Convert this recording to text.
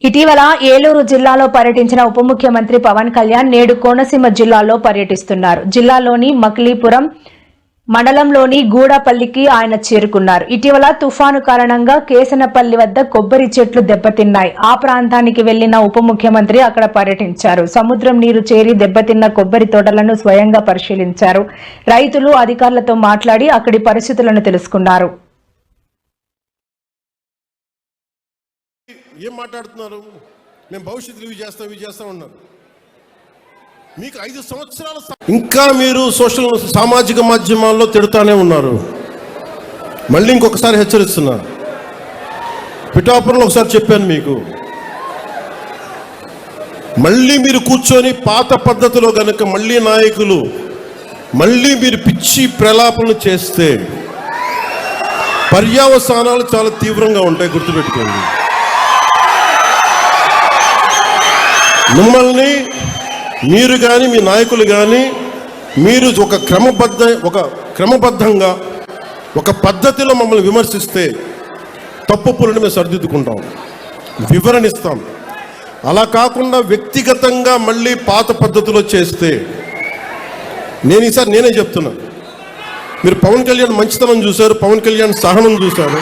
ఇటీవల ఏలూరు జిల్లాలో పర్యటించిన ఉప ముఖ్యమంత్రి పవన్ కళ్యాణ్ నేడు కోనసీమ జిల్లాలో పర్యటిస్తున్నారు. జిల్లాలోని మకిలీపురం మండలంలోని గూడపల్లికి ఆయన చేరుకున్నారు. ఇటీవల తుఫాను కారణంగా కేసనపల్లి వద్ద కొబ్బరి చెట్లు దెబ్బతిన్నాయి. ఆ ప్రాంతానికి వెళ్లిన ఉప ముఖ్యమంత్రి అక్కడ పర్యటించారు. సముద్రం నీరు చేరి దెబ్బతిన్న కొబ్బరి తోటలను స్వయంగా పరిశీలించారు. రైతులు, అధికారులతో మాట్లాడి అక్కడి పరిస్థితులను తెలుసుకున్నారు. ఏం మాట్లాడుతున్నారు? మేము భవిష్యత్తులో ఇవి చేస్తాం ఉన్నారు. మీకు 5 సంవత్సరాల ఇంకా మీరు సామాజిక మాధ్యమాల్లో తిడుతూనే ఉన్నారు. మళ్ళీ ఇంకొకసారి హెచ్చరిస్తున్నా. పిఠాపురంలో ఒకసారి చెప్పాను మీకు, మళ్ళీ మీరు కూర్చొని పాత పద్ధతిలో గనక మళ్ళీ నాయకులు మళ్ళీ మీరు పిచ్చి ప్రలాపనలు చేస్తే పర్యవసానాలు చాలా తీవ్రంగా ఉంటాయి, గుర్తుపెట్టుకోండి. మిమ్మల్ని మీరు కానీ మీ నాయకులు కానీ మీరు ఒక క్రమబద్ధంగా ఒక పద్ధతిలో మమ్మల్ని విమర్శిస్తే తప్పులను మేము సరిదిద్దుకుంటాం, వివరణిస్తాం. అలా కాకుండా వ్యక్తిగతంగా మళ్ళీ పాత పద్ధతిలో చేస్తే ఈసారి నేనే చెప్తున్నా. మీరు పవన్ కళ్యాణ్ మంచితనం చూశారు, పవన్ కళ్యాణ్ సహనం చూశారు.